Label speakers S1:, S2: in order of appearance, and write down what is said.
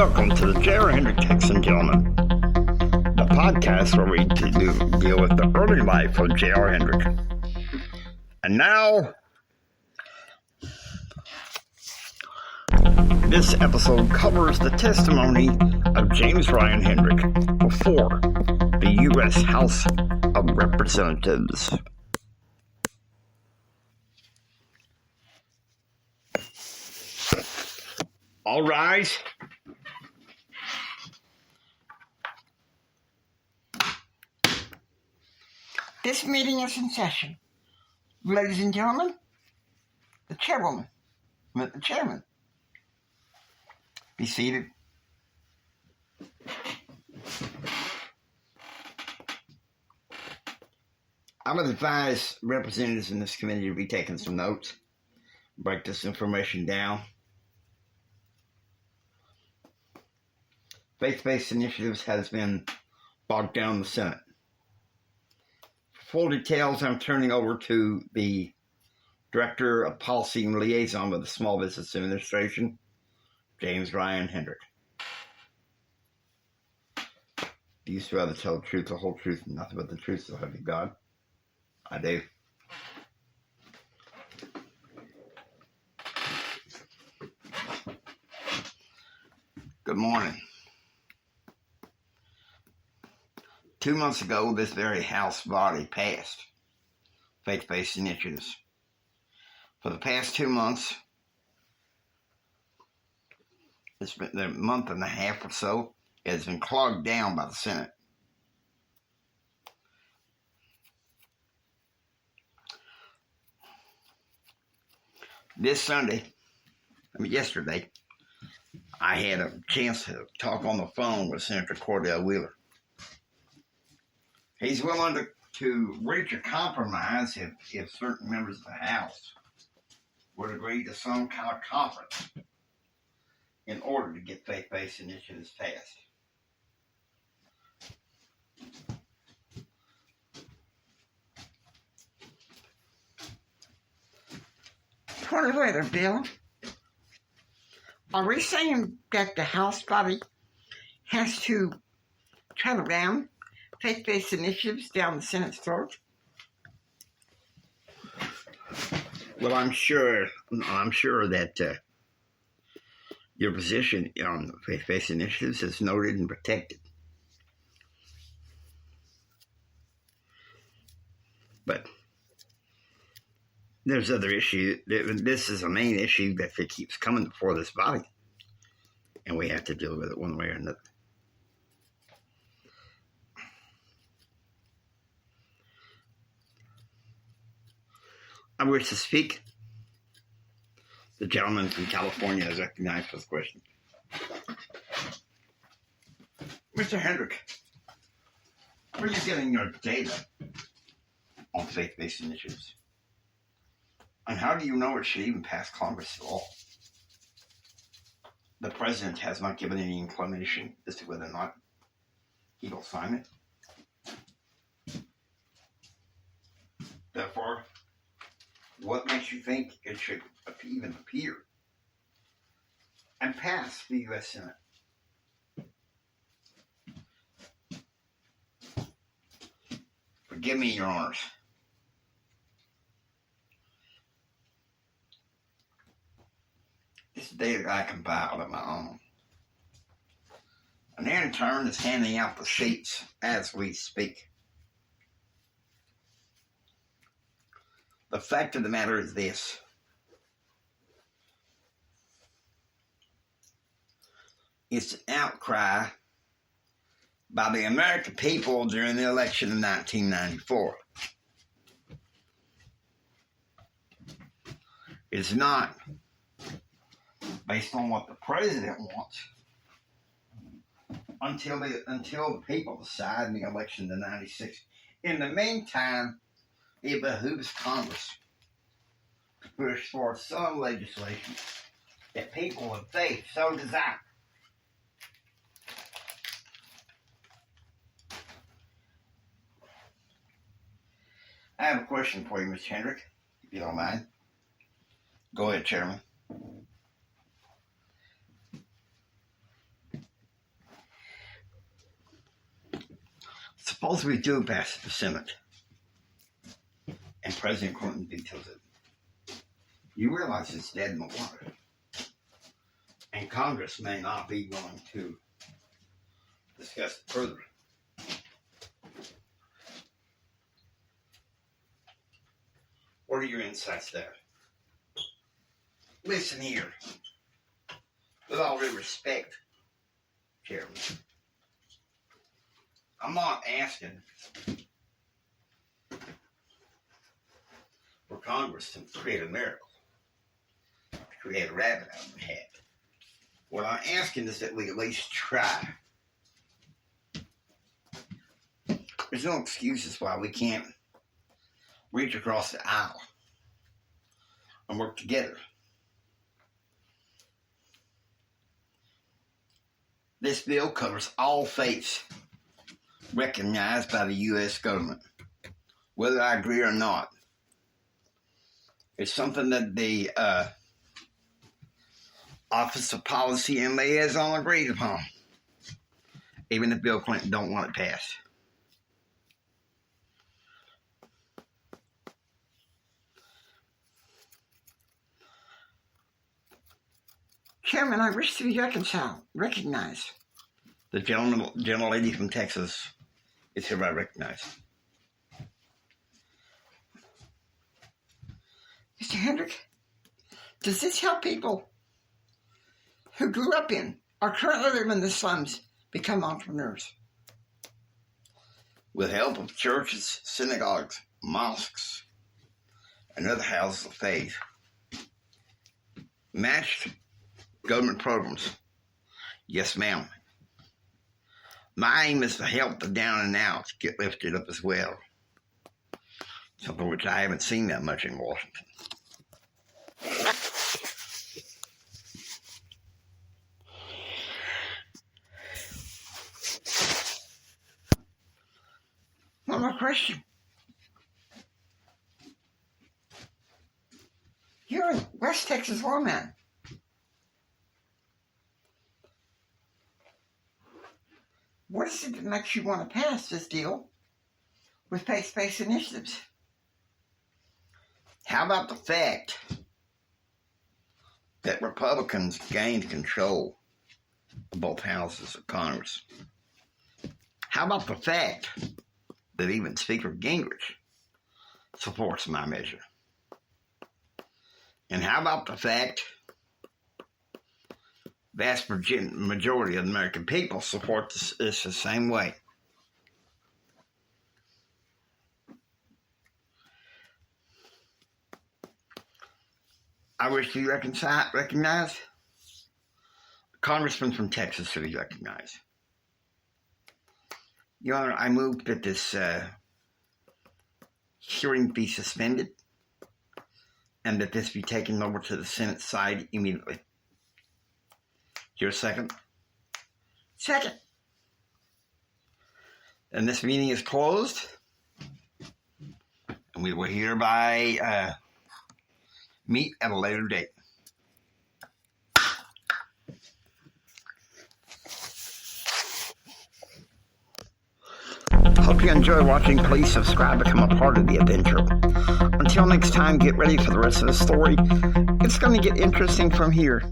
S1: Welcome to the J.R. Hendrick Texan Gentleman, the podcast where we deal with the early life of J.R. Hendrick. And now, this episode covers the testimony of James Ryan Hendrick before the U.S. House of Representatives. All rise.
S2: This meeting is in session. Ladies and gentlemen, the chairwoman, the chairman. Be seated.
S1: I would advise representatives in this committee to be taking some notes, break this information down. Faith-based initiatives has been bogged down in the Senate. Full details, I'm turning over to the Director of Policy and Liaison with the Small Business Administration, James Ryan Hendrick. Do you swear to tell the truth, the whole truth, and nothing but the truth, so help you God? I do. Good morning. 2 months ago, this very House body passed faith-based initiatives. For the past 2 months, it's been a month and a half or so, it has been clogged down by the Senate. Yesterday, I had a chance to talk on the phone with Senator Cordell Wheeler. He's willing to reach a compromise if certain members of the House would agree to some kind of conference in order to get faith-based initiatives passed.
S2: Point of order, Bill. Are we saying that the House body has to try to ram faith-based initiatives down the Senate's throat?
S1: Well, I'm sure that your position on faith-based initiatives is noted and protected. But there's other issues. This is a main issue that keeps coming before this body, and we have to deal with it one way or another. I wish to speak. The gentleman from California is recognized for the question. Mr. Hendrick, where are you getting your data on faith-based initiatives? And how do you know it should even pass Congress at all? The president has not given any inclination as to whether or not he will sign it. Therefore, what makes you think it should even appear and pass the U.S. Senate? Forgive me, Your Honors. This data I compiled of my own. An intern is handing out the sheets as we speak. The fact of the matter is this. It's an outcry by the American people during the election of 1994. It's not based on what the president wants until the people decide in the election of 96. In the meantime, it behooves Congress to push for some legislation that people of faith so desire. I have a question for you, Mr. Hendrick, if you don't mind. Go ahead, Chairman. Suppose we do pass the Senate and President Clinton vetoes it. You realize it's dead in the water. And Congress may not be willing to discuss it further. What are your insights there? Listen here. With all due respect, Chairman, I'm not asking for Congress to create a miracle, to create a rabbit out of the hat. What I'm asking is that we at least try. There's no excuses why we can't reach across the aisle and work together. This bill covers all faiths recognized by the U.S. government, whether I agree or not. It's something that the Office of Policy and Liaison agreed upon, even if Bill Clinton don't want it passed.
S2: Chairman, I wish to be recognized.
S1: The gentle lady from Texas is hereby recognized.
S2: Mr. Hendrick, does this help people who grew up in or currently live in the slums become entrepreneurs?
S1: With help of churches, synagogues, mosques, and other houses of faith, matched government programs. Yes, ma'am. My aim is to help the down and outs get lifted up as well. Something which I haven't seen that much in Washington.
S2: One more question. You're a West Texas lawman. What is it that makes you want to pass this deal with faith-based initiatives?
S1: How about the fact that Republicans gained control of both houses of Congress? How about the fact that even Speaker Gingrich supports my measure? And how about the fact vast majority of the American people support this the same way? I wish to be recognized. A congressman from Texas to be recognized. Your Honor, I move that this hearing be suspended and that this be taken over to the Senate side immediately. Your second?
S2: Second.
S1: And this meeting is closed. And we will hereby meet at a later date. Hope you enjoy watching. Please subscribe, become a part of the adventure. Until next time, get ready for the rest of the story. It's going to get interesting from here.